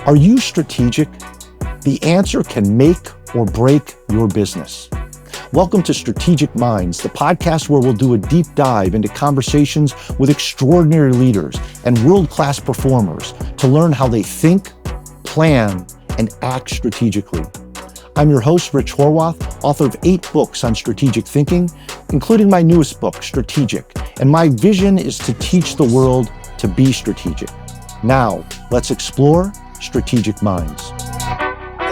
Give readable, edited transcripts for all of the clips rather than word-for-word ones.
Are you strategic? The answer can make or break your business. Welcome to Strategic Minds, the podcast where we'll do a deep dive into conversations with extraordinary leaders and world-class performers to learn how they think, plan, and act strategically. I'm your host, Rich Horwath, author of 8 books on strategic thinking, including my newest book, Strategic. And my vision is to teach the world to be strategic. Now, let's explore Strategic Minds.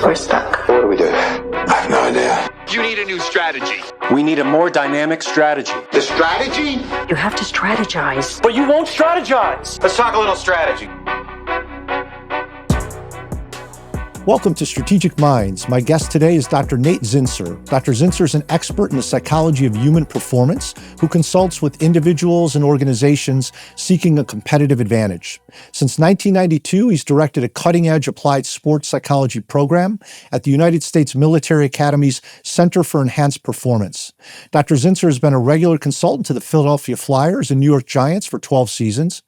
We're stuck. What do we do? I have no idea. You need a new strategy. We need a more dynamic strategy. The strategy? You have to strategize. But you won't strategize. Let's talk a little strategy. Welcome to Strategic Minds. My guest today is Dr. Nate Zinsser. Dr. Zinsser is an expert in the psychology of human performance who consults with individuals and organizations seeking a competitive advantage. Since 1992, he's directed a cutting-edge applied sports psychology program at the United States Military Academy's Center for Enhanced Performance. Dr. Zinsser has been a regular consultant to the Philadelphia Flyers and New York Giants for 12 seasons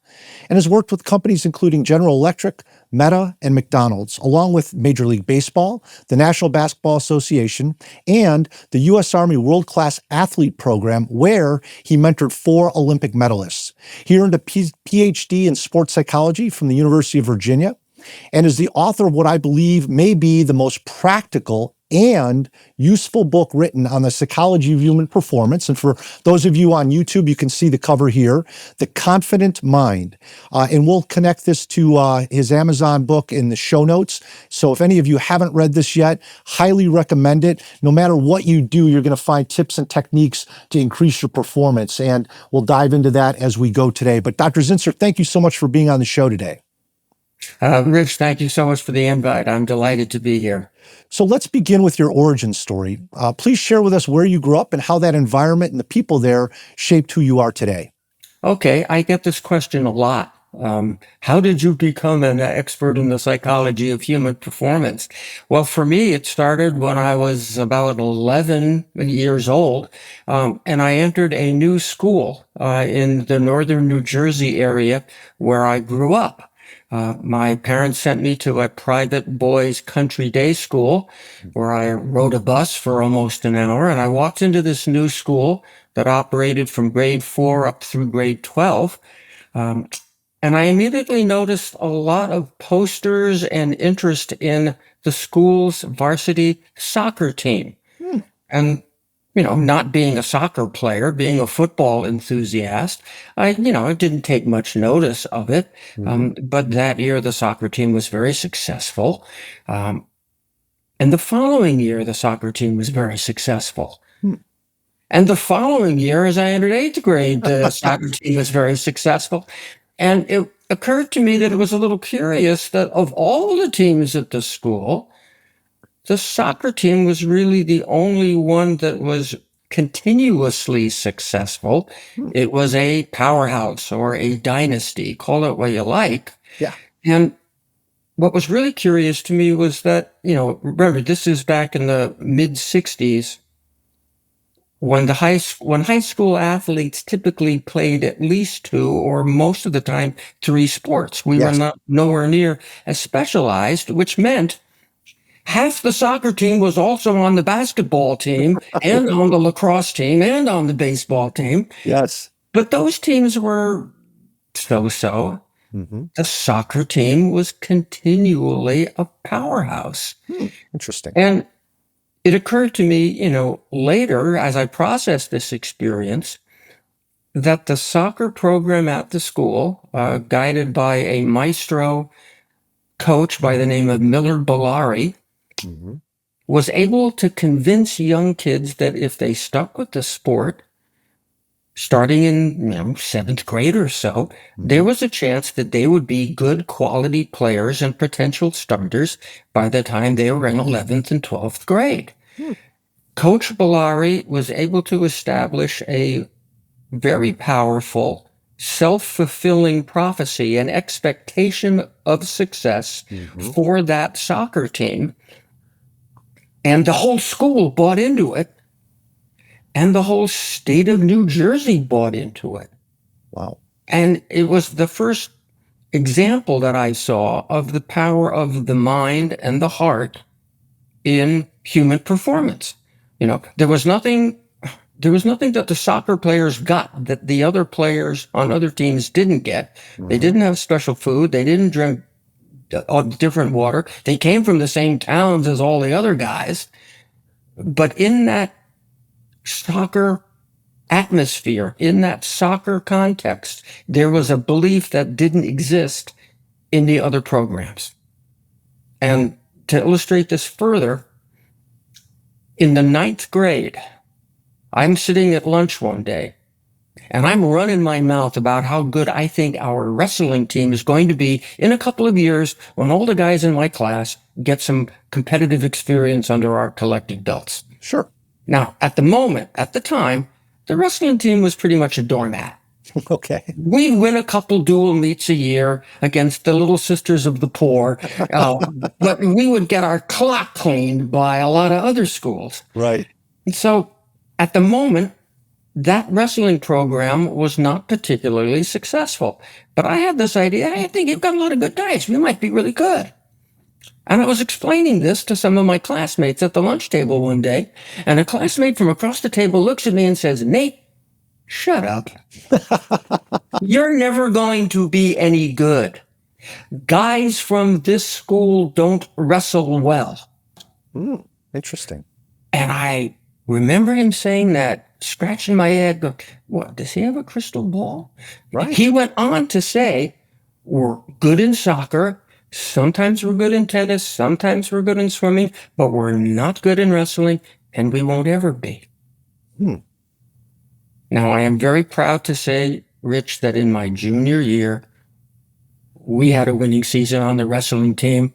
and has worked with companies including General Electric, Meta, and McDonald's, along with Major League Baseball, the National Basketball Association, and the U.S. Army World Class Athlete Program, where he mentored 4 Olympic medalists. He earned a PhD in sports psychology from the University of Virginia and is the author of what I believe may be the most practical and useful book written on the psychology of human performance. And for those of you on YouTube, you can see the cover here, The Confident Mind. And we'll connect this to his Amazon book in the show notes. So if any of you haven't read this yet, highly recommend it. No matter what you do, you're going to find tips and techniques to increase your performance. And we'll dive into that as we go today. But Dr. Zinsser, thank you so much for being on the show today. Rich, thank you so much for the invite. I'm delighted to be here. So let's begin with your origin story. Please share with us where you grew up and how that environment and the people there shaped who you are today. Okay, I get this question a lot. How did you become an expert in the psychology of human performance? Well, for me, it started when I was about 11 years old, and I entered a new school in the northern New Jersey area where I grew up. My parents sent me to a private boys' country day school where I rode a bus for almost an hour, and I walked into this new school that operated from grade 4 up through grade 12. And I immediately noticed a lot of posters and interest in the school's varsity soccer team. And not being a soccer player, being a football enthusiast, I didn't take much notice of it. But that year, the soccer team was very successful. And the following year, the soccer team was very successful. And the following year, as I entered 8th grade, the soccer team was very successful. And it occurred to me that it was a little curious that of all the teams at the school, the soccer team was really the only one that was continuously successful. It was a powerhouse or a dynasty, call it what you like. Yeah. And what was really curious to me was that, remember, this is back in the mid-60s when high school athletes typically played at least 2 or most of the time 3 sports. We were nowhere near as specialized, which meant half the soccer team was also on the basketball team and on the lacrosse team and on the baseball team. Yes. But those teams were so-so. The soccer team was continually a powerhouse. Interesting. And it occurred to me, later as I processed this experience, that the soccer program at the school, guided by a maestro coach by the name of Miller Bellari, was able to convince young kids that if they stuck with the sport, starting in 7th grade or so, there was a chance that they would be good quality players and potential starters by the time they were in 11th and 12th grade. Coach Bellari was able to establish a very powerful, self-fulfilling prophecy, an expectation of success for that soccer team. And the whole school bought into it. And the whole state of New Jersey bought into it. Wow. And it was the first example that I saw of the power of the mind and the heart in human performance. You know, there was nothing that the soccer players got that the other players on other teams didn't get. They didn't have special food. They didn't drink different water. They came from the same towns as all the other guys. But in that soccer atmosphere, in that soccer context, there was a belief that didn't exist in the other programs. And to illustrate this further, in the 9th grade, I'm sitting at lunch one day, and I'm running my mouth about how good I think our wrestling team is going to be in a couple of years when all the guys in my class get some competitive experience under our collective belts. Sure. Now, at the time, the wrestling team was pretty much a doormat. Okay. We'd win a couple dual meets a year against the Little Sisters of the Poor, but we would get our clock cleaned by a lot of other schools. Right. And so at the moment, that wrestling program was not particularly successful. But I had this idea, I think you've got a lot of good guys. We might be really good. And I was explaining this to some of my classmates at the lunch table one day, and a classmate from across the table looks at me and says, "Nate, shut up. You're never going to be any good. Guys from this school don't wrestle well." Interesting. And I remember him saying that, scratching my head, going, what, does he have a crystal ball? Right. He went on to say, we're good in soccer. Sometimes we're good in tennis. Sometimes we're good in swimming, but we're not good in wrestling, and we won't ever be. Now, I am very proud to say, Rich, that in my junior year, we had a winning season on the wrestling team.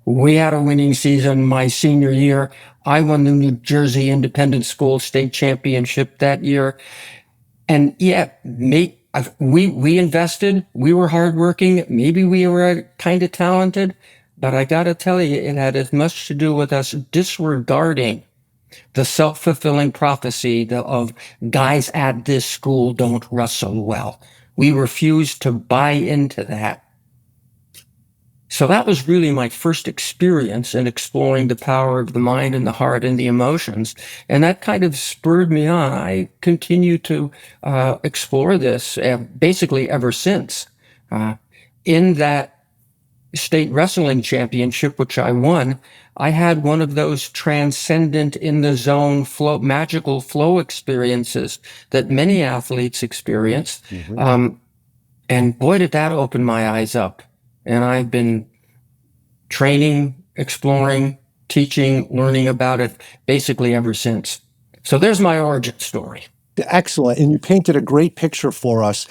We had a winning season my senior year. I won the New Jersey Independent School State Championship that year. And yeah, we invested. We were hardworking. Maybe we were kind of talented. But I got to tell you, it had as much to do with us disregarding the self-fulfilling prophecy of guys at this school don't wrestle well. We refused to buy into that. So that was really my first experience in exploring the power of the mind and the heart and the emotions. And that kind of spurred me on. I continue to explore this basically ever since. In that state wrestling championship, which I won, I had one of those transcendent in the zone flow, magical flow experiences that many athletes experience. And boy, did that open my eyes up. And I've been training, exploring, teaching, learning about it basically ever since. So there's my origin story. Excellent. And you painted a great picture for us.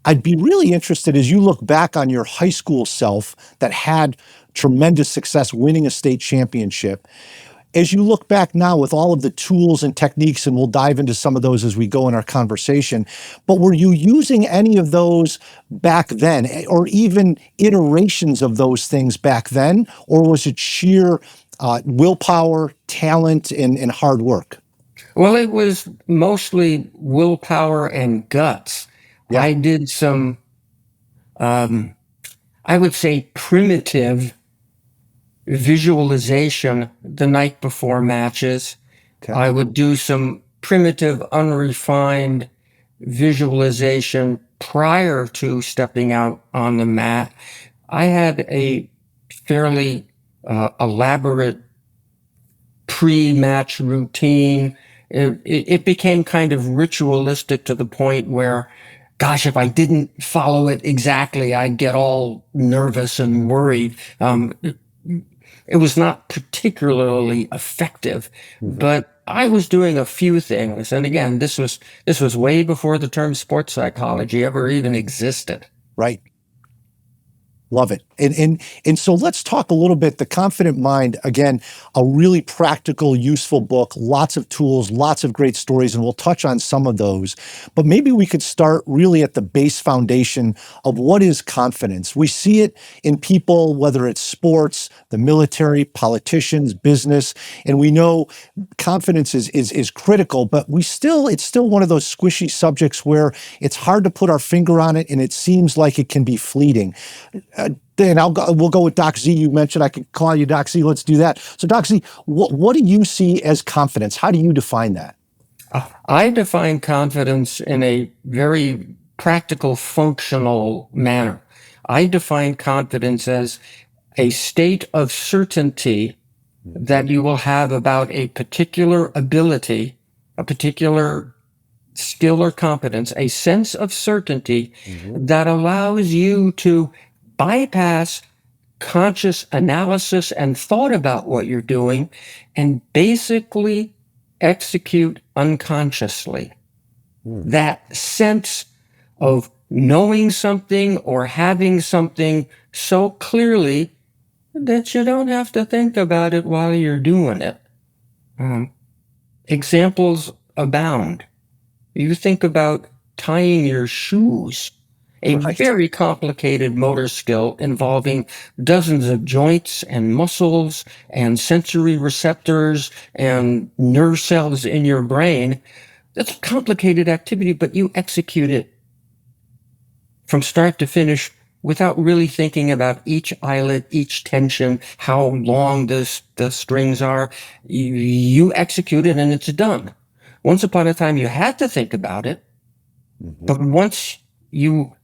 I'd be really interested as you look back on your high school self that had tremendous success winning a state championship. As you look back now with all of the tools and techniques, and we'll dive into some of those as we go in our conversation, but were you using any of those back then, or even iterations of those things back then, or was it sheer willpower, talent, and hard work? Well, it was mostly willpower and guts. Yeah. I did some, I would say, primitive visualization the night before matches. Okay. I would do some primitive, unrefined visualization prior to stepping out on the mat. I had a fairly elaborate pre-match routine. It became kind of ritualistic to the point where, gosh, if I didn't follow it exactly, I'd get all nervous and worried. It was not particularly effective, but I was doing a few things. And again, this was way before the term sports psychology ever even existed. Right. Love it. And so let's talk a little bit. The Confident Mind, again, a really practical, useful book, lots of tools, lots of great stories, and we'll touch on some of those. But maybe we could start really at the base foundation of what is confidence. We see it in people, whether it's sports, the military, politicians, business, and we know confidence is critical, but it's still one of those squishy subjects where it's hard to put our finger on it, and it seems like it can be fleeting. Dan, we'll go with Doc Z. You mentioned I could call you Doc Z. Let's do that. So, Doc Z, what do you see as confidence? How do you define that? I define confidence in a very practical, functional manner. I define confidence as a state of certainty that you will have about a particular ability, a particular skill or competence, a sense of certainty that allows you to bypass conscious analysis and thought about what you're doing and basically execute unconsciously. That sense of knowing something or having something so clearly that you don't have to think about it while you're doing it. Examples abound. You think about tying your shoes, a very complicated motor skill involving dozens of joints and muscles and sensory receptors and nerve cells in your brain. That's a complicated activity, but you execute it from start to finish without really thinking about each eyelet, each tension, how long the strings are. You execute it and it's done. Once upon a time, you had to think about it, but once you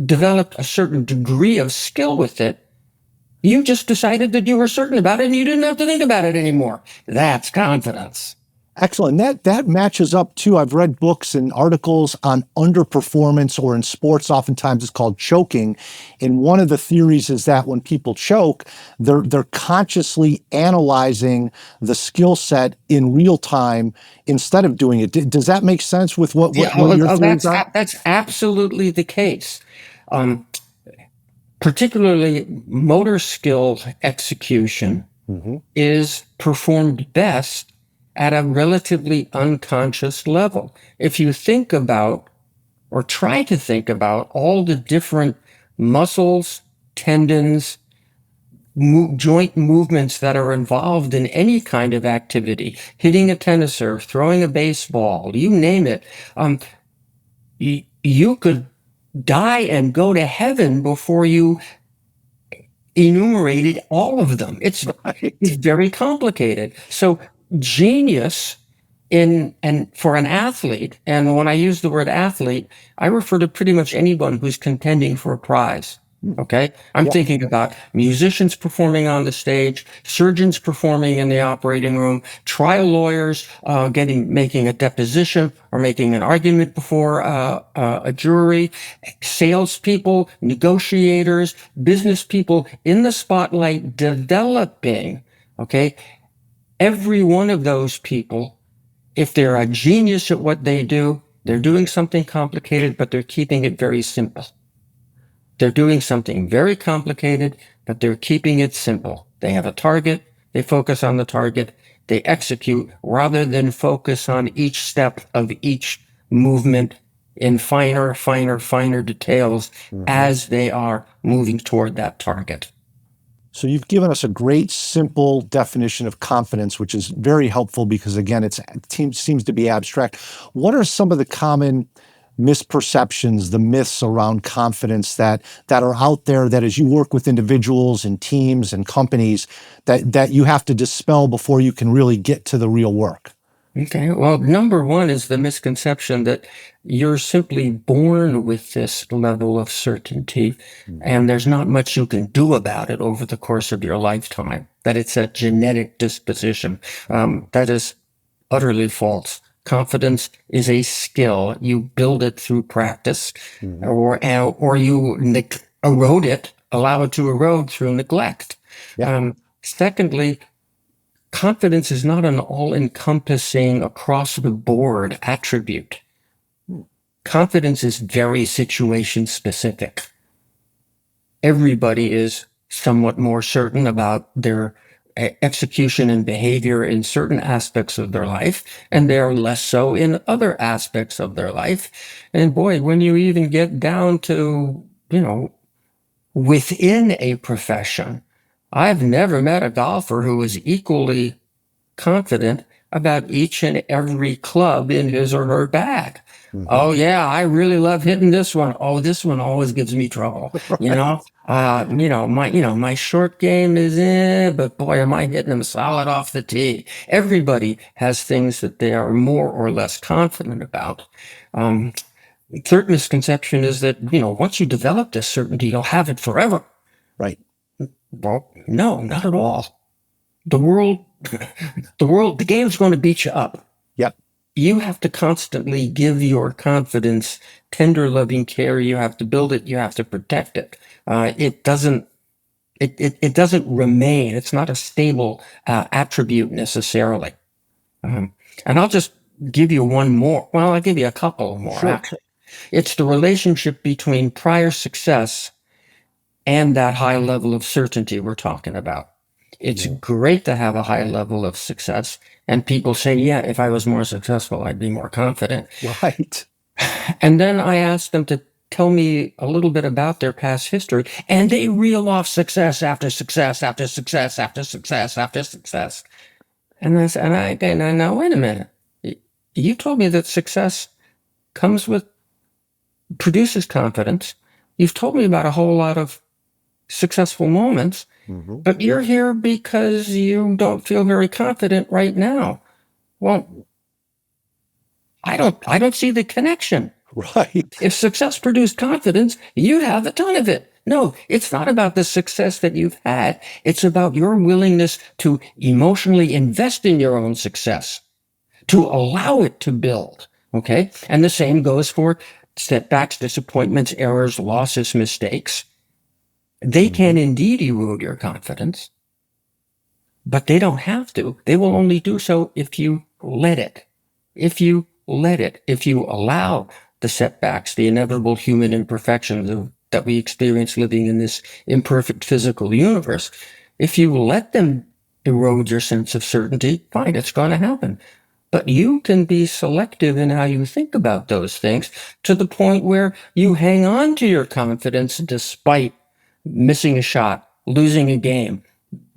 developed a certain degree of skill with it, you just decided that you were certain about it and you didn't have to think about it anymore. That's confidence. Excellent. That matches up too. I've read books and articles on underperformance, or in sports, oftentimes it's called choking. And one of the theories is that when people choke, they're consciously analyzing the skill set in real time instead of doing it. Does that make sense with what your theories are? That's absolutely the case. Particularly motor skill execution is performed best at a relatively unconscious level. If you think about, or try to think about, all the different muscles, tendons, joint movements that are involved in any kind of activity, hitting a tennis serve, throwing a baseball, you name it, you could die and go to heaven before you enumerated all of them. It's very complicated. So genius for an athlete, and when I use the word athlete, I refer to pretty much anyone who's contending for a prize. Okay. I'm thinking about musicians performing on the stage, surgeons performing in the operating room, trial lawyers, making a deposition or making an argument before a jury, salespeople, negotiators, business people in the spotlight developing. Okay. Every one of those people, if they're a genius at what they do, they're doing something complicated, but they're keeping it very simple. They're doing something very complicated, but they're keeping it simple. They have a target. They focus on the target. They execute rather than focus on each step of each movement in finer details as they are moving toward that target. So you've given us a great, simple definition of confidence, which is very helpful because, again, it seems to be abstract. What are some of the common misperceptions, the myths around confidence that are out there that, as you work with individuals and teams and companies, that you have to dispel before you can really get to the real work? Okay. Well, number one is the misconception that you're simply born with this level of certainty and there's not much you can do about it over the course of your lifetime, that it's a genetic disposition. That is utterly false. Confidence is a skill. You build it through practice, or you erode it, allow it to erode through neglect. Secondly, confidence is not an all-encompassing, across-the-board attribute. Confidence is very situation-specific. Everybody is somewhat more certain about their execution and behavior in certain aspects of their life, and they're less so in other aspects of their life. And boy, when you even get down to, within a profession, I've never met a golfer who was equally confident about each and every club in his or her bag. Mhm. Oh yeah, I really love hitting this one. Oh, this one always gives me trouble. My short game is but boy, am I hitting them solid off the tee. Everybody has things that they are more or less confident about. Third misconception is that, once you develop this certainty, you'll have it forever. Right. Well, no, not at all. The world, the game's going to beat you up. Yep. You have to constantly give your confidence tender, loving care. You have to build it. You have to protect it. It doesn't remain. It's not a stable attribute necessarily. And I'll just give you one more. Well, I'll give you a couple more. Sure. Actually. It's the relationship between prior success and that high level of certainty we're talking about. It's great to have a high level of success. And people say, yeah, if I was more successful, I'd be more confident. Right. And then I asked them to tell me a little bit about their past history. And they reel off success after success after success after success after success. And I said, now, wait a minute. You told me that success produces confidence. You've told me about a whole lot of successful moments. Mhm. But you're here because you don't feel very confident right now. Well, I don't see the connection. Right. If success produced confidence, you'd have a ton of it. No, it's not about the success that you've had. It's about your willingness to emotionally invest in your own success, to allow it to build. Okay. And the same goes for setbacks, disappointments, errors, losses, mistakes. They can indeed erode your confidence, but they don't have to. They will only do so if you let it. If you allow the setbacks, the inevitable human imperfections that we experience living in this imperfect physical universe, if you let them erode your sense of certainty, fine, it's going to happen. But you can be selective in how you think about those things to the point where you hang on to your confidence despite missing a shot, losing a game,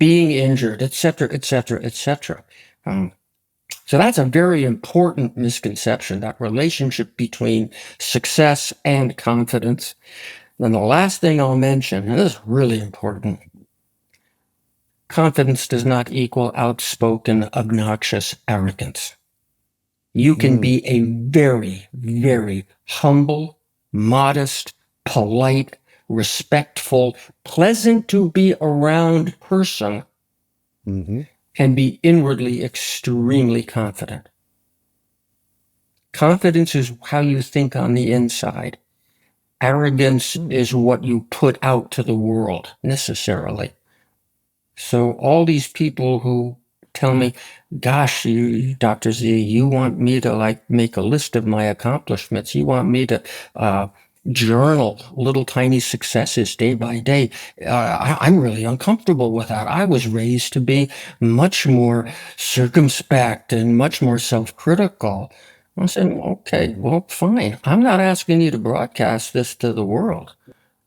being injured, et cetera, et cetera, et cetera. So that's a very important misconception, that relationship between success and confidence. Then the last thing I'll mention, and this is really important, confidence does not equal outspoken, obnoxious arrogance. You can be a very, very humble, modest, polite, respectful, pleasant to be around person Mhm. and be inwardly extremely confident. Confidence is how you think on the inside. Arrogance is what you put out to the world necessarily. So all these people who tell me, gosh, Dr. Z, you want me to make a list of my accomplishments. You want me to journal little tiny successes day by day. I'm really uncomfortable with that. I was raised to be much more circumspect and much more self-critical. I said, okay, well, fine. I'm not asking you to broadcast this to the world.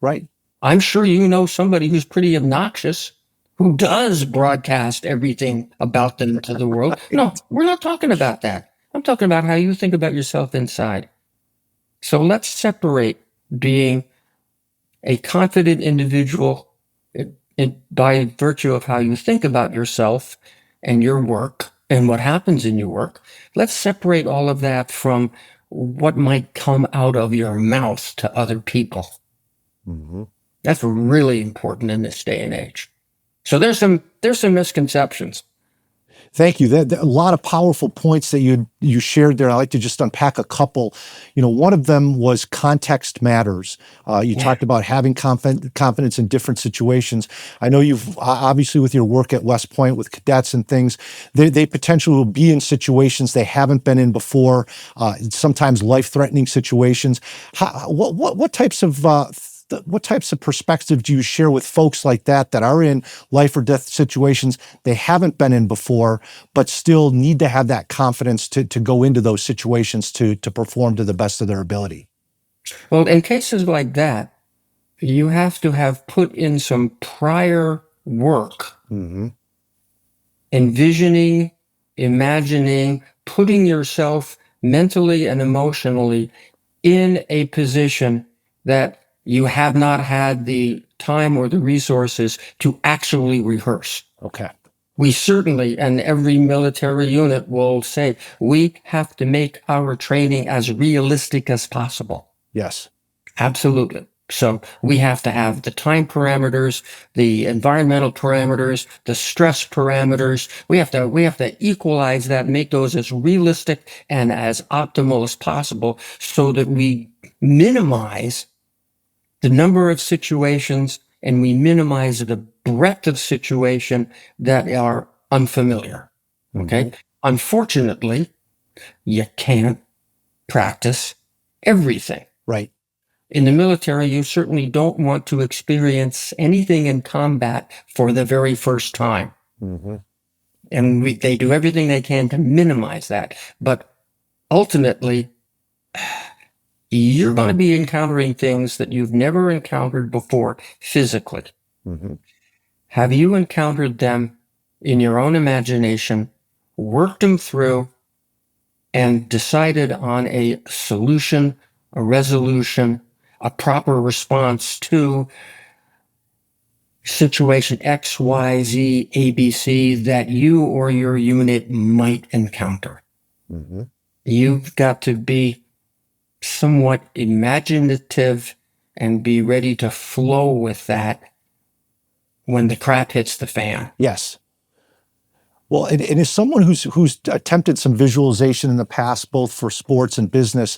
Right. I'm sure you know somebody who's pretty obnoxious who does broadcast everything about them to the world. No, we're not talking about that. I'm talking about how you think about yourself inside. So let's separate being a confident individual by virtue of how you think about yourself and your work and what happens in your work. Let's separate all of that from what might come out of your mouth to other people. Mhm. That's really important in this day and age. So there's some misconceptions. Thank you. A lot of powerful points that you shared there. I'd like to just unpack a couple. One of them was context matters. You talked about having confidence in different situations. I know you've obviously with your work at West Point with cadets and things, they potentially will be in situations they haven't been in before. Sometimes life-threatening situations. What types of what types of perspective do you share with folks like that are in life or death situations they haven't been in before, but still need to have that confidence to go into those situations to perform to the best of their ability? Well, in cases like that, you have to have put in some prior work, envisioning, imagining, putting yourself mentally and emotionally in a position that you have not had the time or the resources to actually rehearse. Okay. We certainly, and every military unit will say, we have to make our training as realistic as possible. Yes. Absolutely. So we have to have the time parameters, the environmental parameters, the stress parameters. We have to equalize that, make those as realistic and as optimal as possible so that we minimize the number of situations and we minimize the breadth of situation that are unfamiliar. Okay. Unfortunately, you can't practice everything. Right. In the military, you certainly don't want to experience anything in combat for the very first time. And they do everything they can to minimize that. But ultimately, you're going to be encountering things that you've never encountered before physically. Have you encountered them in your own imagination, worked them through, and decided on a solution, a resolution, a proper response to situation X, Y, Z, ABC that you or your unit might encounter? You've got to be somewhat imaginative and be ready to flow with that when the crap hits the fan. Yes. Well, and as someone who's attempted some visualization in the past, both for sports and business,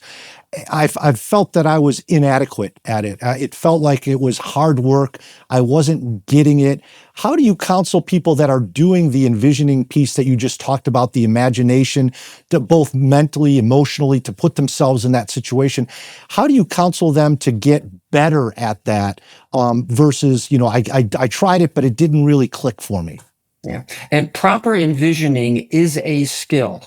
I've felt that I was inadequate at it. It felt like it was hard work. I wasn't getting it. How do you counsel people that are doing the envisioning piece that you just talked about, the imagination, to both mentally, emotionally, to put themselves in that situation? How do you counsel them to get better at that versus, I tried it, but it didn't really click for me? Yeah. And proper envisioning is a skill.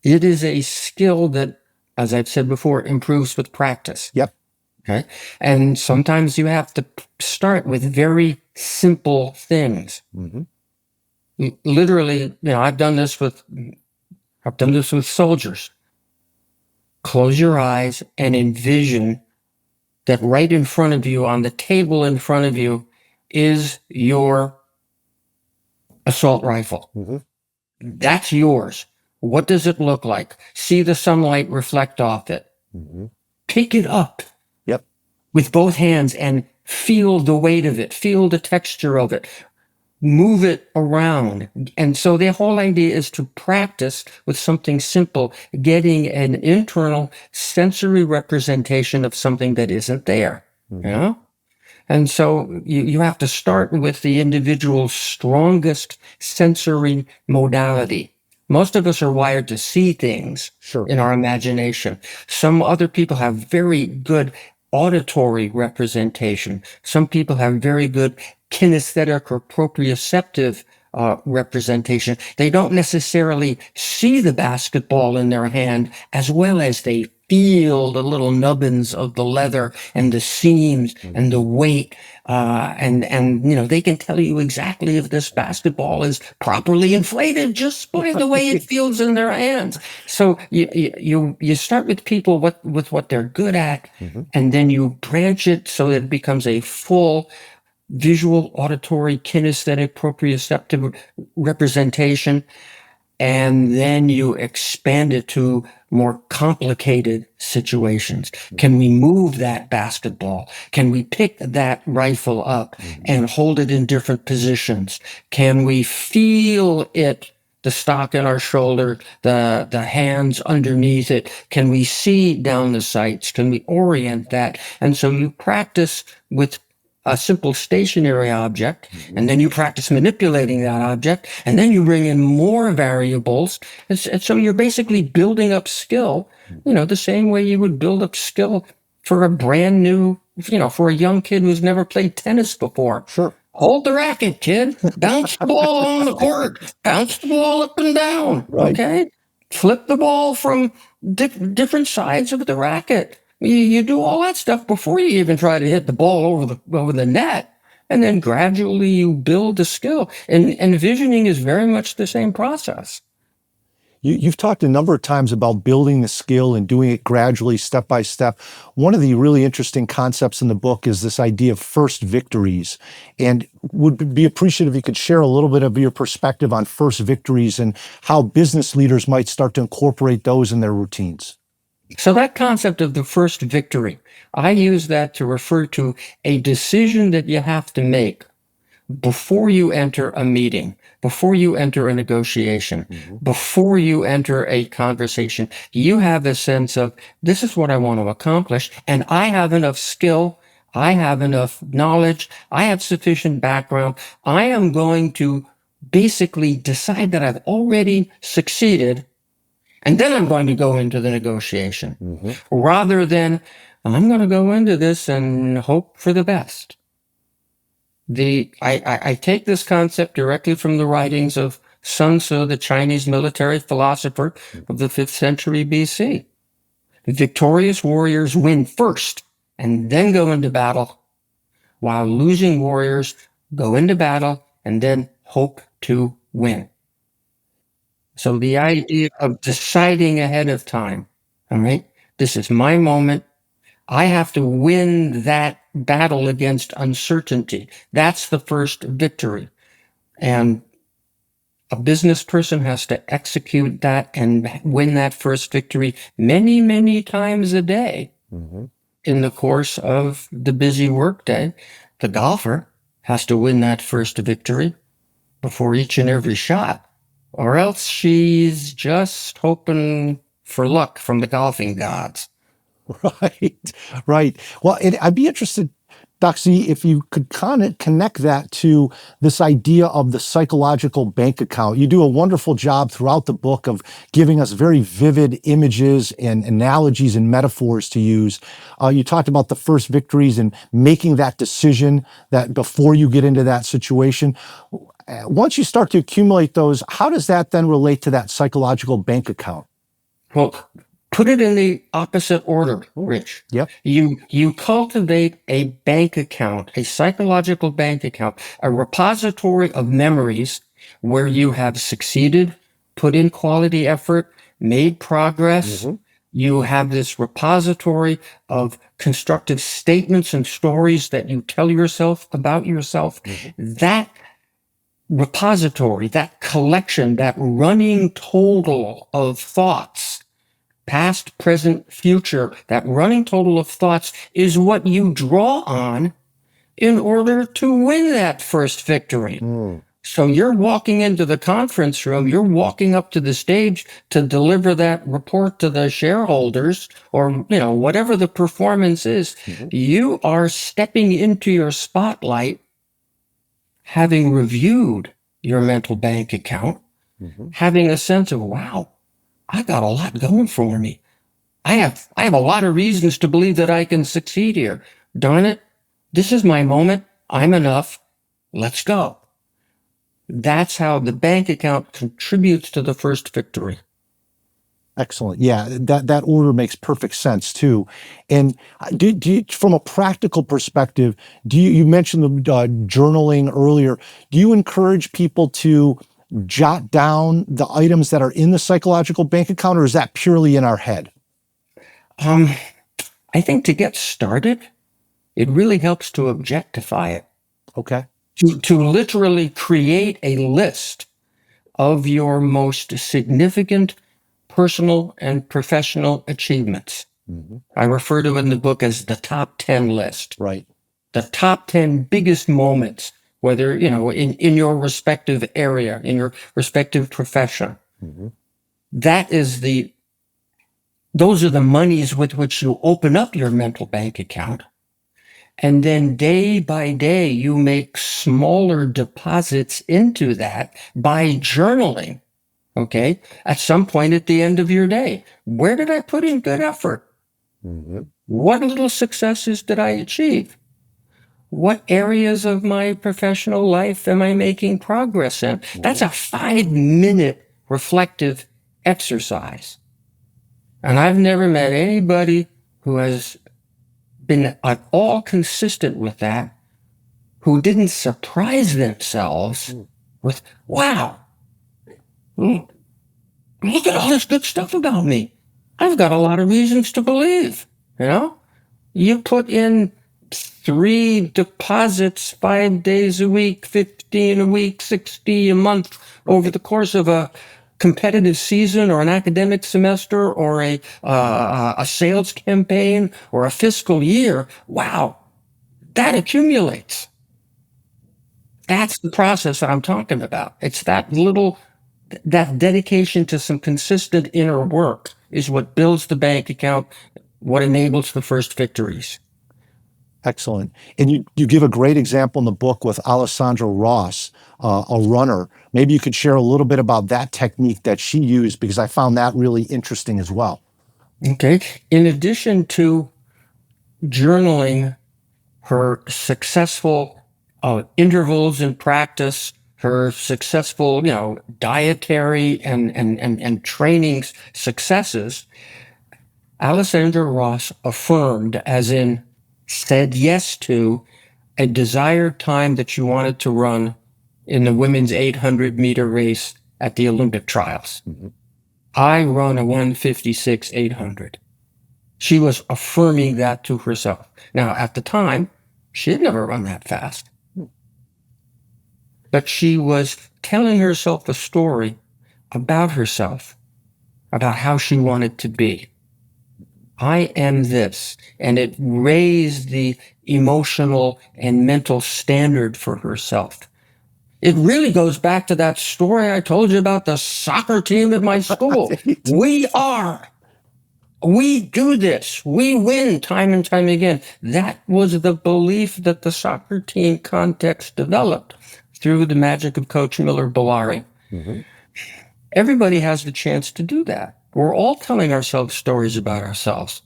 It is a skill that, as I've said before, improves with practice. Yep. Okay. And sometimes you have to start with very simple things. Literally, I've done this with soldiers. Close your eyes and envision that right in front of you, on the table in front of you, is your assault rifle. That's yours. What does it look like? See the sunlight reflect off it. Pick it up. Yep. With both hands and feel the weight of it, feel the texture of it, move it around. And so the whole idea is to practice with something simple, getting an internal sensory representation of something that isn't there. And so you have to start with the individual's strongest sensory modality. Most of us are wired to see things in our imagination. Some other people have very good auditory representation. Some people have very good kinesthetic or proprioceptive representation. They don't necessarily see the basketball in their hand as well as they feel the little nubbins of the leather and the seams and the weight. And they can tell you exactly if this basketball is properly inflated just by the way it feels in their hands. So you start with people with what they're good at, and then you branch it so that it becomes a full visual, auditory, kinesthetic, proprioceptive representation. And then you expand it to more complicated situations. Can we move that basketball? Can we pick that rifle up and hold it in different positions? Can we feel it, the stock in our shoulder, the hands underneath it? Can we see down the sights? Can we orient that? And so you practice with a simple stationary object, and then you practice manipulating that object, and then you bring in more variables. And so you're basically building up skill, the same way you would build up skill for a brand new for a young kid who's never played tennis before. Sure. Hold the racket, kid. Bounce the ball on the court. Bounce the ball up and down. Right. Okay? Flip the ball from different sides of the racket. You do all that stuff before you even try to hit the ball over the net. And then gradually you build the skill. And envisioning is very much the same process. You've talked a number of times about building the skill and doing it gradually, step by step. One of the really interesting concepts in the book is this idea of first victories, and would be appreciative if you could share a little bit of your perspective on first victories and how business leaders might start to incorporate those in their routines. So that concept of the first victory, I use that to refer to a decision that you have to make before you enter a meeting, before you enter a negotiation, before you enter a conversation. You have a sense of, this is what I want to accomplish, and I have enough skill, I have enough knowledge, I have sufficient background. I am going to basically decide that I've already succeeded, and then I'm going to go into the negotiation, rather than I'm going to go into this and hope for the best. I take this concept directly from the writings of Sun Tzu, the Chinese military philosopher of the 5th century BC. Victorious warriors win first and then go into battle, while losing warriors go into battle and then hope to win. So the idea of deciding ahead of time, all right, this is my moment. I have to win that battle against uncertainty. That's the first victory. And a business person has to execute that and win that first victory many, many times a day in the course of the busy workday. The golfer has to win that first victory before each and every shot, or else she's just hoping for luck from the golfing gods. Right. Well, I'd be interested, Doc Z, if you could kind of connect that to this idea of the psychological bank account. You do a wonderful job throughout the book of giving us very vivid images and analogies and metaphors to use. You talked about the first victories and making that decision that before you get into that situation. Once you start to accumulate those, how does that then relate to that psychological bank account? Well, put it in the opposite order, Rich. Yep. You cultivate a bank account, a psychological bank account, a repository of memories where you have succeeded, put in quality effort, made progress. You have this repository of constructive statements and stories that you tell yourself about yourself. That repository, that collection, that running total of thoughts, past, present, future, that running total of thoughts is what you draw on in order to win that first victory. So you're walking into the conference room, you're walking up to the stage to deliver that report to the shareholders, or, whatever the performance is. You are stepping into your spotlight, having reviewed your mental bank account, having a sense of, wow, I got a lot going for me. I have a lot of reasons to believe that I can succeed here. Darn it, this is my moment. I'm enough. Let's go. That's how the bank account contributes to the first victory. Excellent. Yeah, that order makes perfect sense too. And do you, from a practical perspective, you mentioned the journaling earlier. Do you encourage people to jot down the items that are in the psychological bank account, or is that purely in our head? I think to get started, it really helps to objectify it. Okay. To literally create a list of your most significant personal and professional achievements. I refer to it in the book as the top 10 list. Right. The top 10 biggest moments, whether, in your respective area, in your respective profession. Those are the monies with which you open up your mental bank account. And then day by day, you make smaller deposits into that by journaling. Okay. At some point at the end of your day, where did I put in good effort? What little successes did I achieve? What areas of my professional life am I making progress in? That's a 5-minute reflective exercise. And I've never met anybody who has been at all consistent with that, who didn't surprise themselves with, wow, look at all this good stuff about me. I've got a lot of reasons to believe, you know? You put in 3 deposits 5 days a week, 15 a week, 60 a month over the course of a competitive season or an academic semester or a sales campaign or a fiscal year. Wow, that accumulates. That's the process that I'm talking about. It's that dedication to some consistent inner work is what builds the bank account, what enables the first victories. Excellent. And you give a great example in the book with Alessandra Ross, a runner. Maybe you could share a little bit about that technique that she used, because I found that really interesting as well. Okay. In addition to journaling her successful intervals in practice, her successful, dietary and training successes, Alessandra Ross affirmed, as in said yes to, a desired time that she wanted to run in the women's 800-meter race at the Olympic trials. Mm-hmm. I run a 1:56.800. She was affirming that to herself. Now, at the time, she had never run that fast. But she was telling herself a story about herself, about how she wanted to be. I am this. And it raised the emotional and mental standard for herself. It really goes back to that story I told you about the soccer team at my school. We do this. We win time and time again. That was the belief that the soccer team context developed through the magic of Coach Miller Bellari. Mm-hmm. Everybody has the chance to do that. We're all telling ourselves stories about ourselves.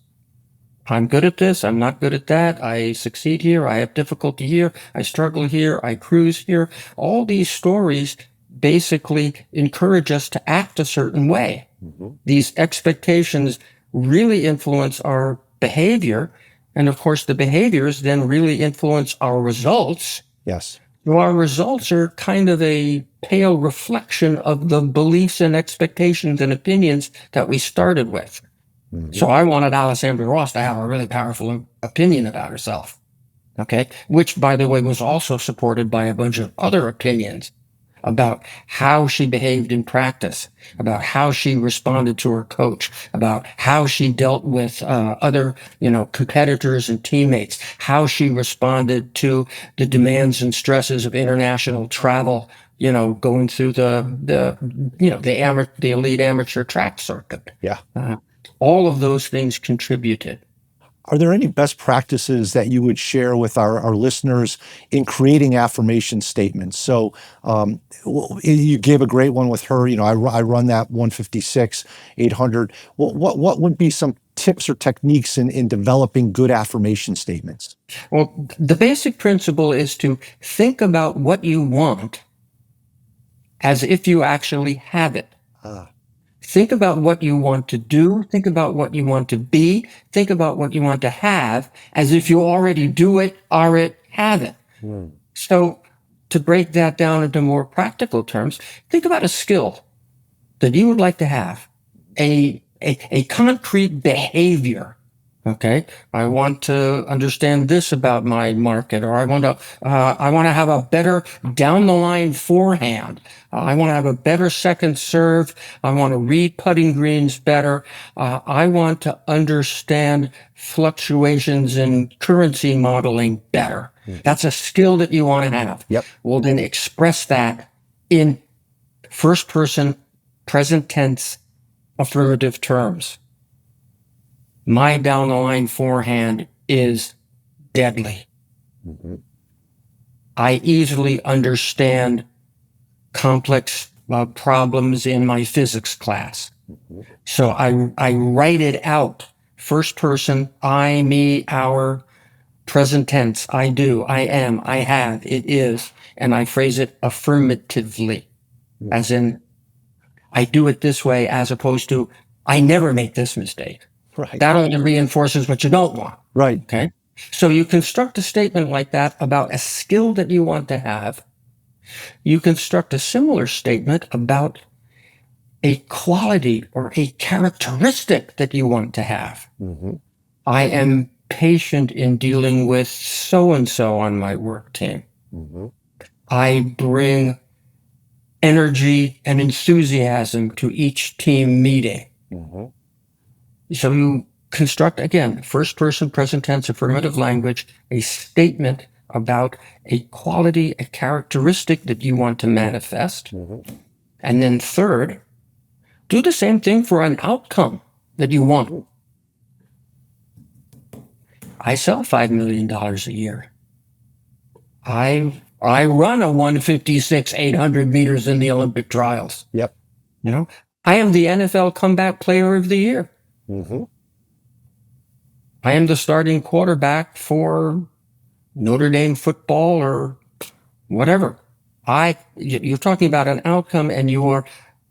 I'm good at this. I'm not good at that. I succeed here. I have difficulty here. I struggle here. I cruise here. All these stories basically encourage us to act a certain way. Mm-hmm. These expectations really influence our behavior. And of course, the behaviors then really influence our results. Yes. So our results are kind of a pale reflection of the beliefs and expectations and opinions that we started with. Mm-hmm. So I wanted Alessandra Ross to have a really powerful opinion about herself, okay? Which, by the way, was also supported by a bunch of other opinions about how she behaved in practice, about how she responded to her coach, about how she dealt with other, competitors and teammates, how she responded to the demands and stresses of international travel, going through the elite amateur track circuit. Yeah. All of those things contributed. Are there any best practices that you would share with our listeners in creating affirmation statements? So you gave a great one with her. I run that 1:56.800. What would be some tips or techniques in developing good affirmation statements? Well, the basic principle is to think about what you want as if you actually have it. Think about what you want to do. Think about what you want to be. Think about what you want to have as if you already do it, are it, have it. Mm. So to break that down into more practical terms, think about a skill that you would like to have, a concrete behavior. Okay, I want to understand this about my market, or I want to have a better down the line forehand. I want to have a better second serve. I want to read putting greens better. I want to understand fluctuations in currency modeling better. Mm-hmm. That's a skill that you want to have. Yep. Well, then express that in first person, present tense, affirmative terms. My down the line forehand is deadly. Mm-hmm. I easily understand complex problems in my physics class. Mm-hmm. So I write it out first person, I, me, our, present tense, I do, I am, I have, it is, and I phrase it affirmatively, as in, I do it this way, as opposed to, I never make this mistake. Right. That only reinforces what you don't want. Right. Okay. So you construct a statement like that about a skill that you want to have. You construct a similar statement about a quality or a characteristic that you want to have. I am patient in dealing with so-and-so on my work team. I bring energy and enthusiasm to each team meeting. So you construct, again, first person, present tense, affirmative language, a statement about a quality, a characteristic that you want to manifest. And then third, do the same thing for an outcome that you want. I sell $5 million a year. I run a 156, 800 meters in the Olympic trials. Yep. You know, I am the NFL Comeback Player of the Year. I am the starting quarterback for Notre Dame football or whatever. You're talking about an outcome and you are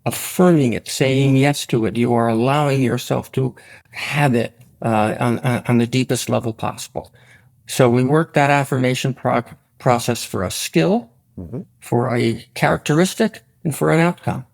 affirming it, saying yes to it. You are allowing yourself to have it on the deepest level possible. So we work that affirmation process for a skill, for a characteristic, and for an outcome.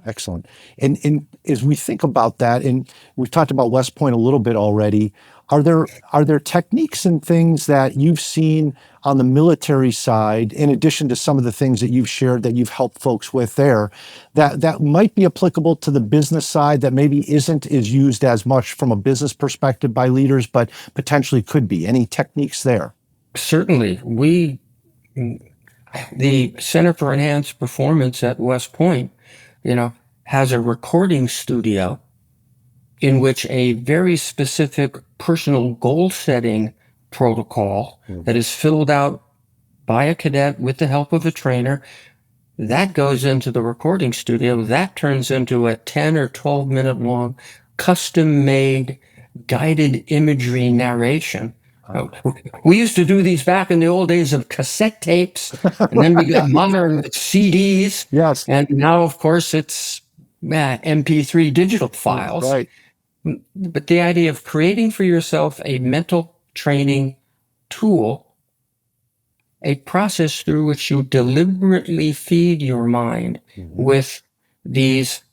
Excellent. And as we think about that, and we've talked about West Point a little bit already, are there techniques and things that you've seen on the military side, in addition to some of the things that you've shared that you've helped folks with there, that might be applicable to the business side that maybe isn't as used as much from a business perspective by leaders, but potentially could be? Any techniques there? Certainly. The Center for Enhanced Performance at West Point, has a recording studio in which a very specific personal goal setting protocol that is filled out by a cadet with the help of a trainer, that goes into the recording studio. That turns into a 10 or 12 minute long custom made guided imagery narration. We used to do these back in the old days of cassette tapes, and then we got modern CDs. Yes. And now, of course, it's MP3 digital files. Right. But the idea of creating for yourself a mental training tool, a process through which you deliberately feed your mind with these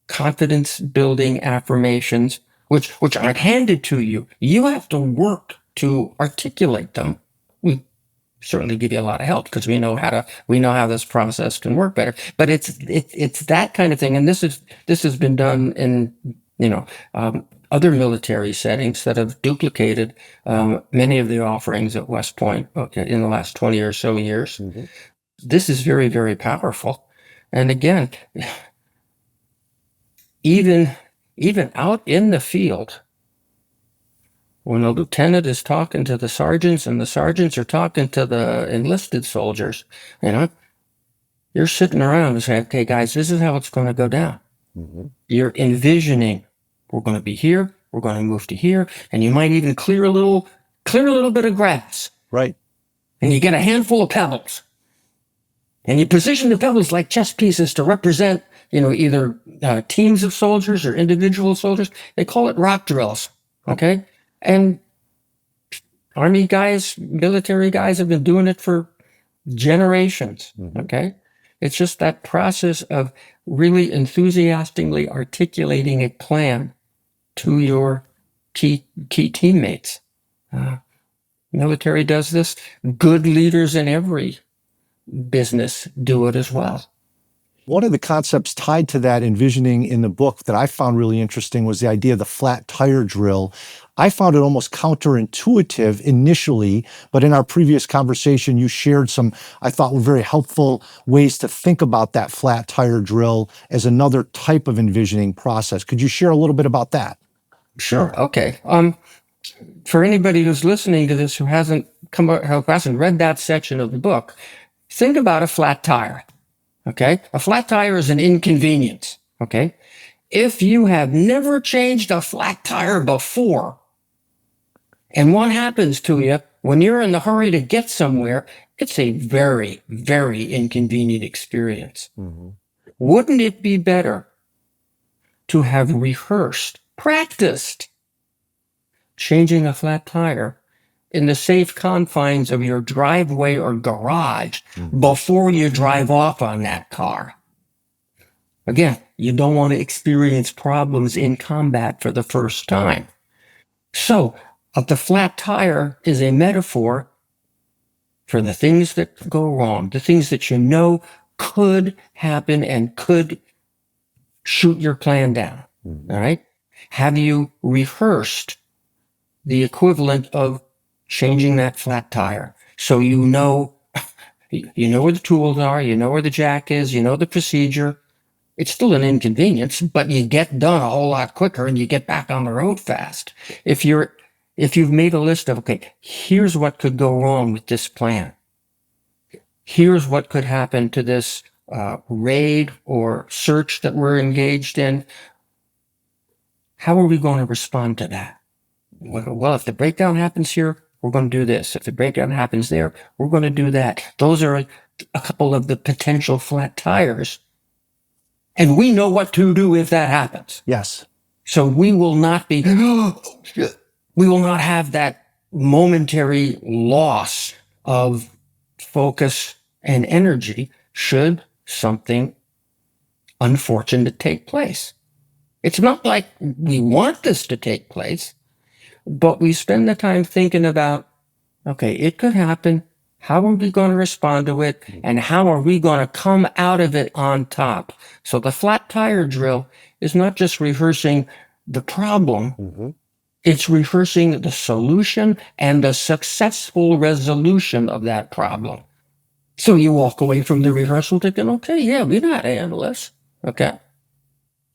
confidence building affirmations, which aren't handed to you. You have to work to articulate them. We certainly give you a lot of help because we know how this process can work better. But it's that kind of thing, and this has been done in other military settings that have duplicated many of the offerings at West Point in the last 20 or so years. This is very, very powerful, and again, even out in the field, when a lieutenant is talking to the sergeants and the sergeants are talking to the enlisted soldiers, you're sitting around and saying, okay, guys, this is how it's going to go down. You're envisioning, we're going to be here, we're going to move to here, and you might even clear a little bit of grass. Right. And you get a handful of pebbles. And you position the pebbles like chess pieces to represent, either teams of soldiers or individual soldiers. They call it rock drills. Okay. And Army guys, military guys have been doing it for generations. Okay. It's just that process of really enthusiastically articulating a plan to your key teammates. Military does this. Good leaders in every business do it as well. One of the concepts tied to that envisioning in the book that I found really interesting was the idea of the flat tire drill. I found it almost counterintuitive initially, but in our previous conversation, you shared some, I thought, were very helpful ways to think about that flat tire drill as another type of envisioning process. Could you share a little bit about that? Sure. Okay. For anybody who's listening to this who hasn't read that section of the book, think about a flat tire. Okay. A flat tire is an inconvenience. Okay. If you have never changed a flat tire before, and one happens to you when you're in the hurry to get somewhere, it's a very, very inconvenient experience. Wouldn't it be better to have rehearsed, practiced changing a flat tire in the safe confines of your driveway or garage before you drive off on that car? Again, you don't want to experience problems in combat for the first time. So, the flat tire is a metaphor for the things that go wrong, the things that you know could happen and could shoot your plan down. All right? Have you rehearsed the equivalent of changing that flat tire? So you know where the tools are, you know where the jack is, you know the procedure. It's still an inconvenience, but you get done a whole lot quicker and you get back on the road fast. If you've made a list of, okay, here's what could go wrong with this plan. Here's what could happen to this raid or search that we're engaged in. How are we going to respond to that? Well, if the breakdown happens here, we're going to do this. If the breakdown happens there, we're going to do that. Those are a couple of the potential flat tires. And we know what to do if that happens. Yes. So we will not be, we will not have that momentary loss of focus and energy should something unfortunate take place. It's not like we want this to take place, but we spend the time thinking about, okay, it could happen. How are we going to respond to it? And how are we going to come out of it on top? So the flat tire drill is not just rehearsing the problem. It's rehearsing the solution and the successful resolution of that problem. So you walk away from the rehearsal thinking, okay, yeah, we know how to handle this. Okay.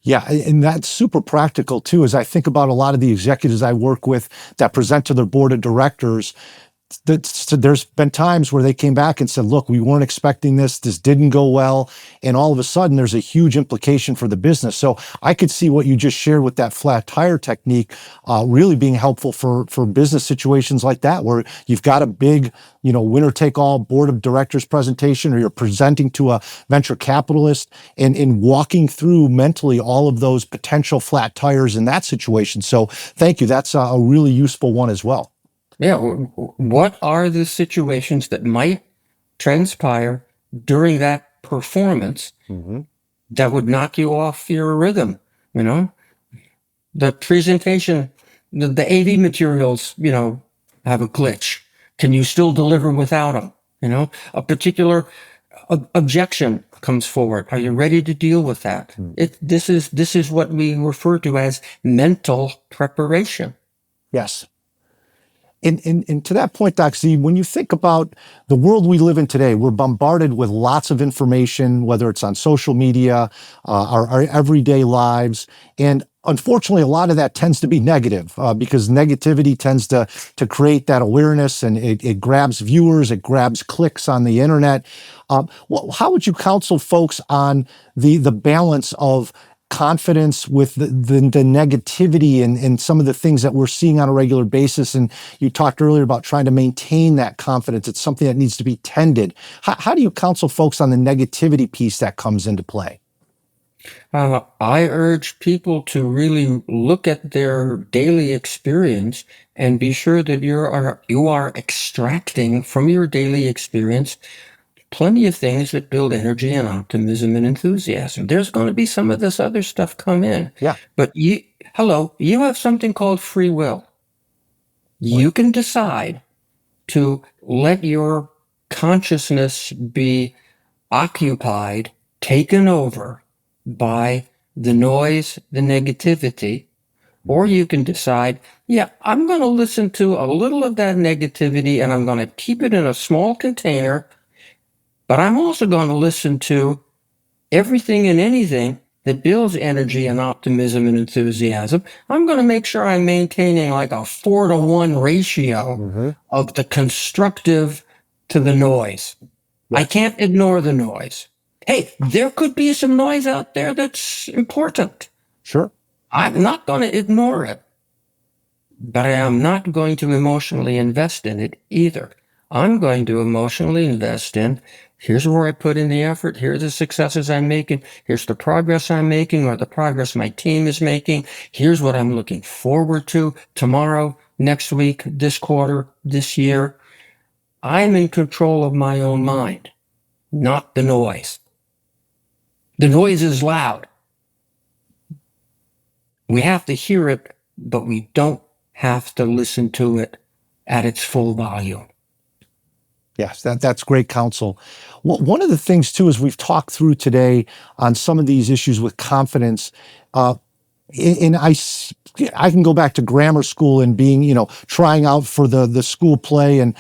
Yeah, and that's super practical too, as I think about a lot of the executives I work with that present to their board of directors. There's been times where they came back and said, look, we weren't expecting this didn't go well, and all of a sudden there's a huge implication for the business. So I could see what you just shared with that flat tire technique really being helpful for business situations like that, where you've got a big, winner take all board of directors presentation, or you're presenting to a venture capitalist and walking through mentally all of those potential flat tires in that situation. So thank you. That's a really useful one as well. Yeah. What are the situations that might transpire during that performance that would knock you off your rhythm? The presentation, the AV materials, have a glitch. Can you still deliver without them? A particular objection comes forward. Are you ready to deal with that? This is what we refer to as mental preparation. Yes. And to that point, Doc Z, when you think about the world we live in today, we're bombarded with lots of information, whether it's on social media, our everyday lives. And unfortunately, a lot of that tends to be negative because negativity tends to create that awareness, and it grabs viewers, it grabs clicks on the internet. How would you counsel folks on the balance of confidence with the negativity and some of the things that we're seeing on a regular basis? And you talked earlier about trying to maintain that confidence. It's something that needs to be tended. How do you counsel folks on the negativity piece that comes into play? I urge people to really look at their daily experience and be sure that you are extracting from your daily experience plenty of things that build energy and optimism and enthusiasm. There's going to be some of this other stuff come in. Yeah. But you have something called free will. You can decide to let your consciousness be occupied, taken over by the noise, the negativity, or you can decide, yeah, I'm going to listen to a little of that negativity and I'm going to keep it in a small container. But I'm also going to listen to everything and anything that builds energy and optimism and enthusiasm. I'm going to make sure I'm maintaining like a 4-to-1 ratio of the constructive to the noise. I can't ignore the noise. Hey, there could be some noise out there that's important. Sure. I'm not going to ignore it, but I am not going to emotionally invest in it either. I'm going to emotionally invest in, here's where I put in the effort, here's the successes I'm making, here's the progress I'm making or the progress my team is making, here's what I'm looking forward to tomorrow, next week, this quarter, this year. I'm in control of my own mind, not the noise. The noise is loud. We have to hear it, but we don't have to listen to it at its full volume. Yes, that's great counsel. One of the things too, is we've talked through today on some of these issues with confidence, and I can go back to grammar school and being, trying out for the school play and,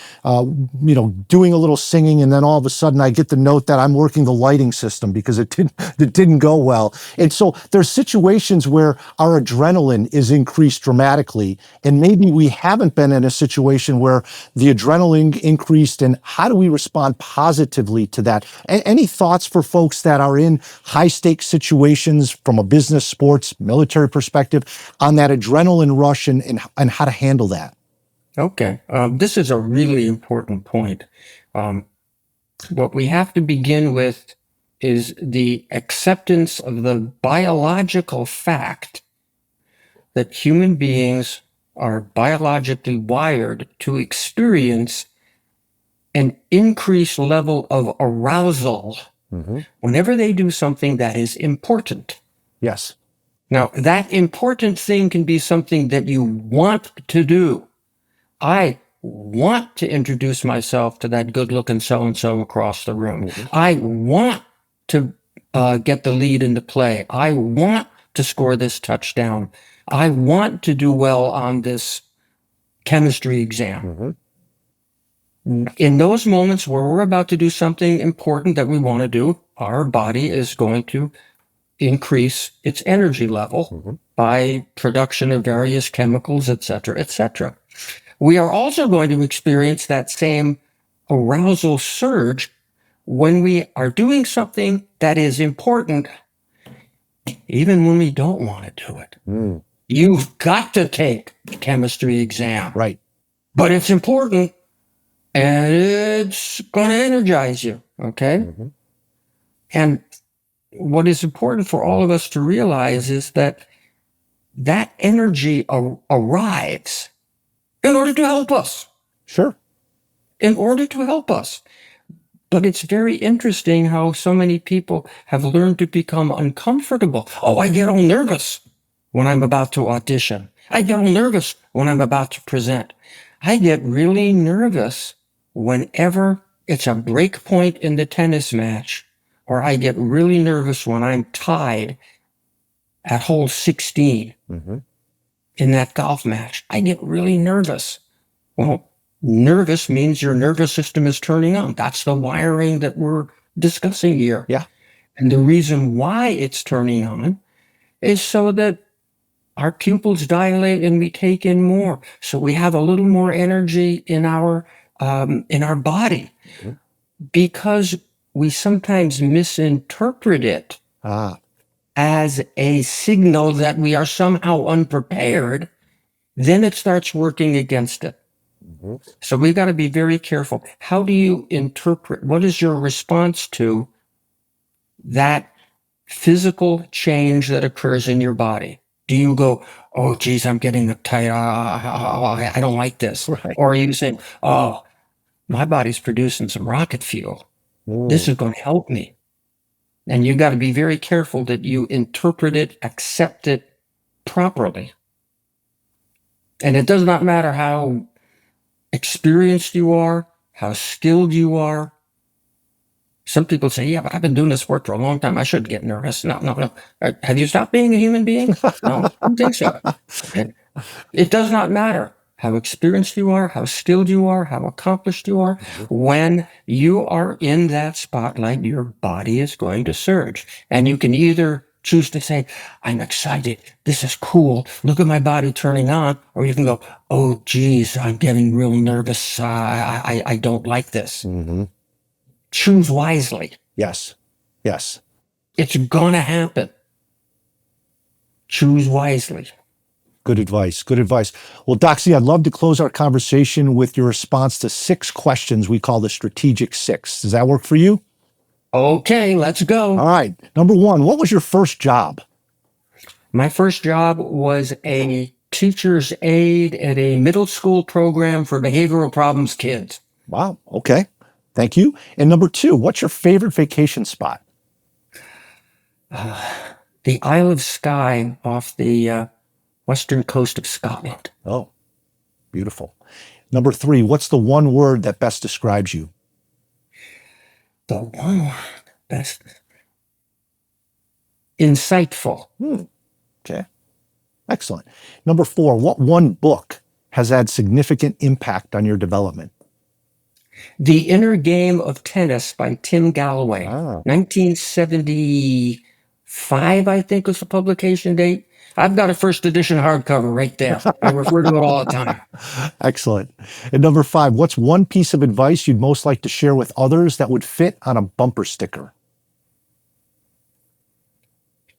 doing a little singing. And then all of a sudden I get the note that I'm working the lighting system because it didn't go well. And so there's situations where our adrenaline is increased dramatically. And maybe we haven't been in a situation where the adrenaline increased. And how do we respond positively to that? Any thoughts for folks that are in high stakes situations from a business, sports, military perspective on that adrenaline rush and how to handle that? Okay. This is a really important point. What we have to begin with is the acceptance of the biological fact that human beings are biologically wired to experience an increased level of arousal whenever they do something that is important. Yes. Now, that important thing can be something that you want to do. I want to introduce myself to that good-looking so-and-so across the room. I want to get the lead in the play. I want to score this touchdown. I want to do well on this chemistry exam. In those moments where we're about to do something important that we want to do, our body is going to increase its energy level by production of various chemicals, et cetera, et cetera. We are also going to experience that same arousal surge when we are doing something that is important, even when we don't want to do it. You've got to take the chemistry exam. Right. But it's important and it's going to energize you. Okay. And what is important for all of us to realize is that that energy arrives in order to help us. Sure. In order to help us. But it's very interesting how so many people have learned to become uncomfortable. Oh, I get all nervous when I'm about to audition. I get all nervous when I'm about to present. I get really nervous whenever it's a break point in the tennis match, or I get really nervous when I'm tied at hole 16 in that golf match. I get really nervous. Well, nervous means your nervous system is turning on. That's the wiring that we're discussing here. Yeah. And the reason why it's turning on is so that our pupils dilate and we take in more. So we have a little more energy in our body because we sometimes misinterpret it as a signal that we are somehow unprepared. Then it starts working against it. So we've got to be very careful. How do you interpret? What is your response to that physical change that occurs in your body? Do you go, oh, geez, I'm getting uptight. I don't like this. Right. Or are you saying, oh, my body's producing some rocket fuel. This is going to help me. And you've got to be very careful that you interpret it, accept it properly. And it does not matter how experienced you are, how skilled you are. Some people say, yeah, but I've been doing this work for a long time. I shouldn't get nervous. No. Have you stopped being a human being? No, I don't think so. It does not matter how experienced you are, how skilled you are, how accomplished you are. When you are in that spotlight, your body is going to surge. And you can either choose to say, I'm excited. This is cool. Look at my body turning on. Or you can go, oh, geez, I'm getting real nervous. I don't like this. Choose wisely. Yes. It's going to happen. choose wisely. Good advice. Good advice. Well, Doxy, I'd love to close our conversation with your response to 6 questions we call the strategic 6. Does that work for you? Okay, let's go. All right. Number 1, what was your first job? My first job was a teacher's aide at a middle school program for behavioral problems kids. Wow. Okay. Thank you. And number 2, what's your favorite vacation spot? The Isle of Skye off the western coast of Scotland. Oh, beautiful. Number 3, what's the one word that best describes you? The one word best. Insightful. Okay. Excellent. Number 4, what one book has had significant impact on your development? The Inner Game of Tennis by Tim Galloway. 1975, I think, was the publication date. I've got a first edition hardcover right there. I refer to it all the time. Excellent. And number 5, what's one piece of advice you'd most like to share with others that would fit on a bumper sticker?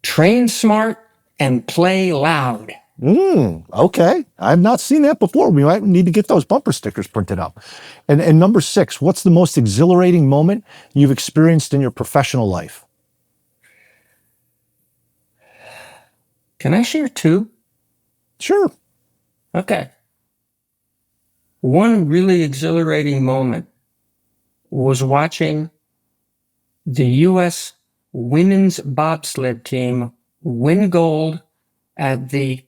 Train smart and play loud. Okay. I've not seen that before. We might need to get those bumper stickers printed up. And number 6, what's the most exhilarating moment you've experienced in your professional life? Can I share 2? Sure. Okay. One really exhilarating moment was watching the U.S. women's bobsled team win gold at the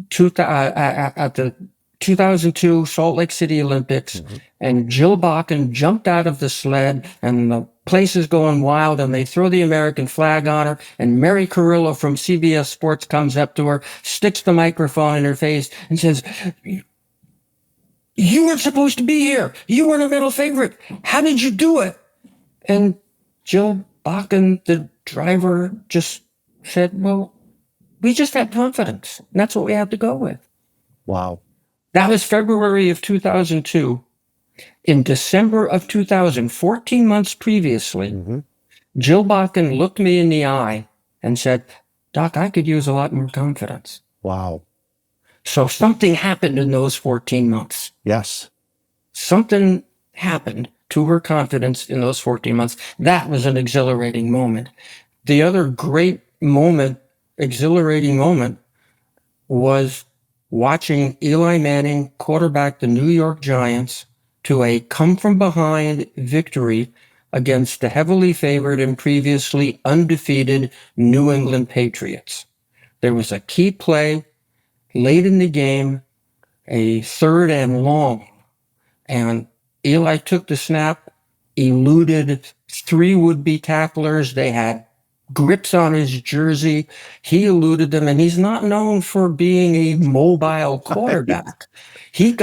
2002 Salt Lake City Olympics. And Jill Bakken jumped out of the sled, and the place is going wild, and they throw the American flag on her, and Mary Carrillo from CBS Sports comes up to her, sticks the microphone in her face, and says, "You weren't supposed to be here. You weren't a medal favorite. How did you do it?" And Jill Bakken, the driver, just said, "Well, we just had confidence. And that's what we had to go with." Wow. That was February of 2002. In December of 2000, 14 months previously, Jill Bakken looked me in the eye and said, "Doc, I could use a lot more confidence." Wow. So something happened in those 14 months. Yes. Something happened to her confidence in those 14 months. That was an exhilarating moment. The other great moment, exhilarating moment, was watching Eli Manning quarterback the New York Giants to a come-from-behind victory against the heavily favored and previously undefeated New England Patriots. There was a key play late in the game, a 3rd and long, and Eli took the snap, eluded 3 would-be tacklers. They had grips on his jersey. He eluded them, and he's not known for being a mobile quarterback. He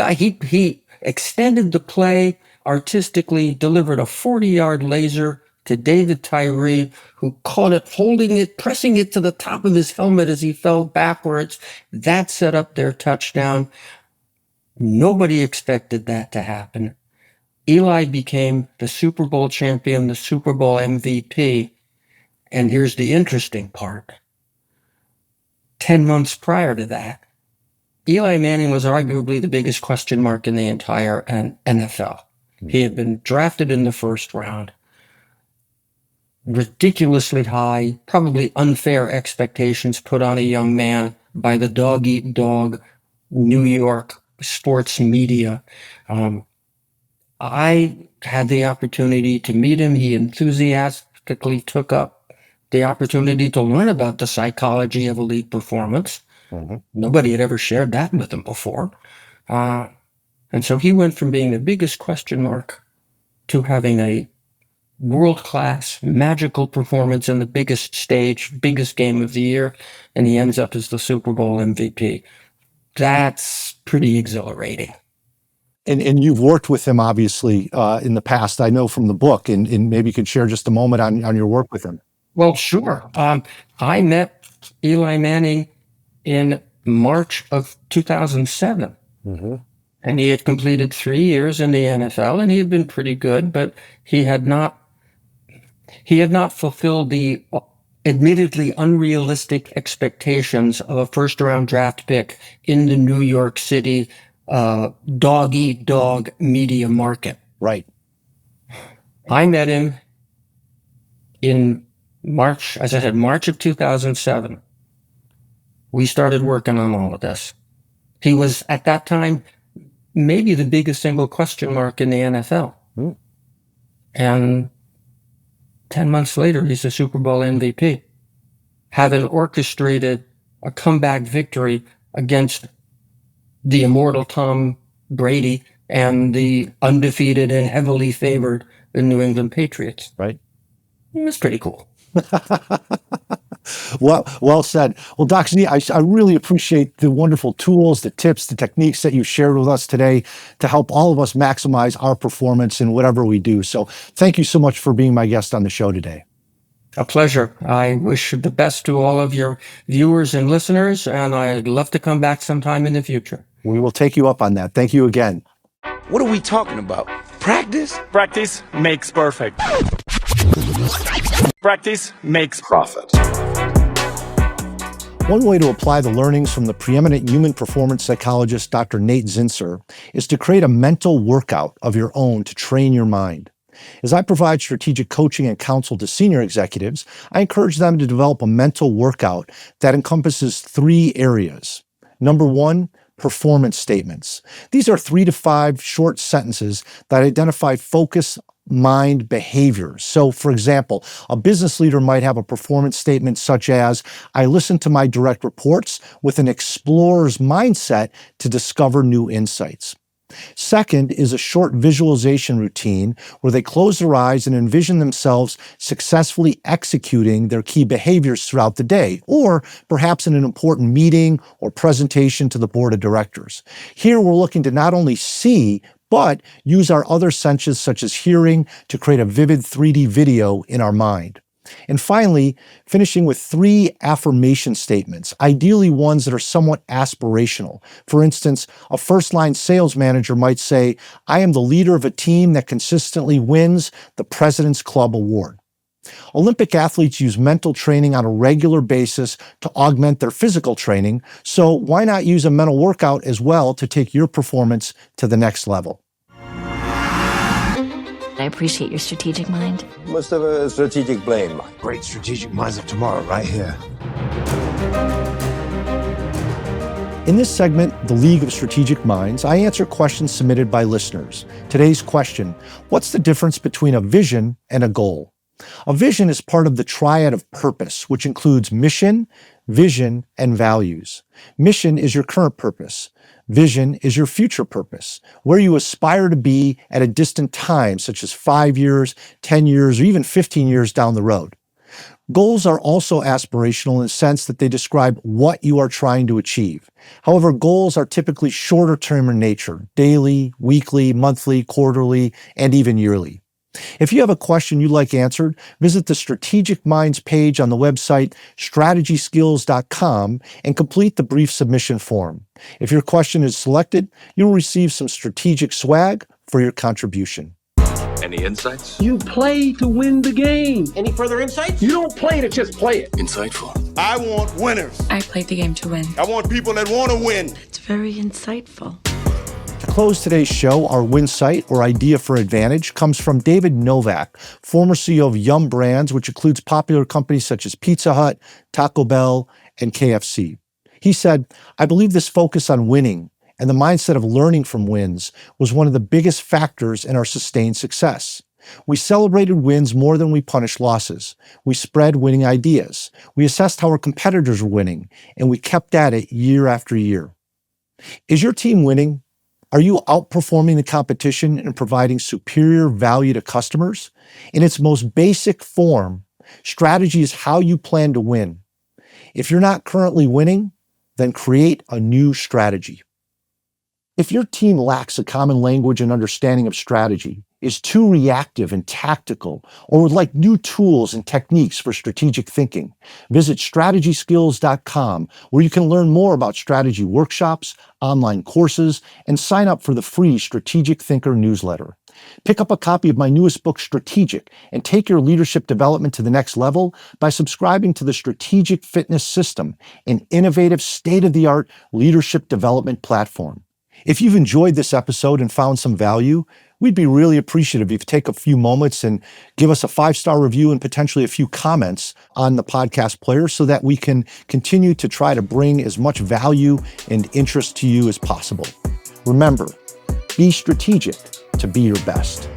extended the play artistically, delivered a 40-yard laser to David Tyree, who caught it, holding it, pressing it to the top of his helmet as he fell backwards. That set up their touchdown. Nobody expected that to happen. Eli became the Super Bowl champion, the Super Bowl MVP. And here's the interesting part. 10 months prior to that, Eli Manning was arguably the biggest question mark in the entire NFL. He had been drafted in the 1st round. Ridiculously high, probably unfair expectations put on a young man by the dog-eat-dog New York sports media. I had the opportunity to meet him. He enthusiastically took up the opportunity to learn about the psychology of elite performance. Nobody had ever shared that with him before. And so he went from being the biggest question mark to having a world-class, magical performance in the biggest stage, biggest game of the year, and he ends up as the Super Bowl MVP. That's pretty exhilarating. And you've worked with him, obviously, in the past, I know from the book, and maybe you could share just a moment on your work with him. Well, sure. I met Eli Manning in March of 2007. And he had completed 3 years in the NFL, and he had been pretty good, but he had not fulfilled the admittedly unrealistic expectations of a first-round draft pick in the New York City dog-eat-dog media market. Right. I met him in March, as I said, March of 2007. We started working on all of this. He was, at that time, maybe the biggest single question mark in the NFL. Mm. And 10 months later, he's a Super Bowl MVP, having orchestrated a comeback victory against the immortal Tom Brady and the undefeated and heavily favored New England Patriots. Right. It was pretty cool. Well said. Well, Dr. Z, I really appreciate the wonderful tools, the tips, the techniques that you shared with us today to help all of us maximize our performance in whatever we do. So thank you so much for being my guest on the show today. A pleasure. I wish the best to all of your viewers and listeners, and I'd love to come back sometime in the future. We will take you up on that. Thank you again. What are we talking about? Practice? Practice makes perfect. Practice makes Profit. One way to apply the learnings from the preeminent human performance psychologist, Dr. Nate Zinsser, is to create a mental workout of your own to train your mind. As I provide strategic coaching and counsel to senior executives, I encourage them to develop a mental workout that encompasses 3 areas. Number 1, performance statements. These are 3 to 5 short sentences that identify focus, mind behaviors. So, for example, a business leader might have a performance statement such as, I listen to my direct reports with an explorer's mindset to discover new insights. Second is a short visualization routine where they close their eyes and envision themselves successfully executing their key behaviors throughout the day, or perhaps in an important meeting or presentation to the board of directors. Here we're looking to not only see, but use our other senses such as hearing to create a vivid 3D video in our mind. And finally, finishing with 3 affirmation statements, ideally ones that are somewhat aspirational. For instance, a first-line sales manager might say, I am the leader of a team that consistently wins the President's Club Award. Olympic athletes use mental training on a regular basis to augment their physical training, so why not use a mental workout as well to take your performance to the next level? I appreciate your strategic mind. Must have a strategic brain. Great strategic minds of tomorrow right here. In this segment, The League of Strategic Minds, I answer questions submitted by listeners. Today's question, what's the difference between a vision and a goal? A vision is part of the triad of purpose, which includes mission, vision, and values. Mission is your current purpose. Vision is your future purpose, where you aspire to be at a distant time, such as 5 years, 10 years, or even 15 years down the road. Goals are also aspirational in the sense that they describe what you are trying to achieve. However, goals are typically shorter term in nature, daily, weekly, monthly, quarterly, and even yearly. If you have a question you'd like answered, visit the Strategic Minds page on the website strategyskills.com and complete the brief submission form. If your question is selected, you'll receive some strategic swag for your contribution. Any insights? You play to win the game. Any further insights? You don't play to just play it. Insightful. I want winners. I played the game to win. I want people that want to win. It's very insightful. To close today's show, our Winsight, or idea for advantage, comes from David Novak, former CEO of Yum Brands, which includes popular companies such as Pizza Hut, Taco Bell, and KFC. He said, I believe this focus on winning and the mindset of learning from wins was one of the biggest factors in our sustained success. We celebrated wins more than we punished losses. We spread winning ideas. We assessed how our competitors were winning, and we kept at it year after year. Is your team winning? Are you outperforming the competition and providing superior value to customers? In its most basic form, strategy is how you plan to win. If you're not currently winning, then create a new strategy. If your team lacks a common language and understanding of strategy, is too reactive and tactical, or would like new tools and techniques for strategic thinking, visit strategyskills.com, where you can learn more about strategy workshops, online courses, and sign up for the free Strategic Thinker newsletter. Pick up a copy of my newest book, Strategic, and take your leadership development to the next level by subscribing to the Strategic Fitness System, an innovative, state-of-the-art leadership development platform. If you've enjoyed this episode and found some value, we'd be really appreciative if you take a few moments and give us a 5-star review and potentially a few comments on the podcast player so that we can continue to try to bring as much value and interest to you as possible. Remember, be strategic to be your best.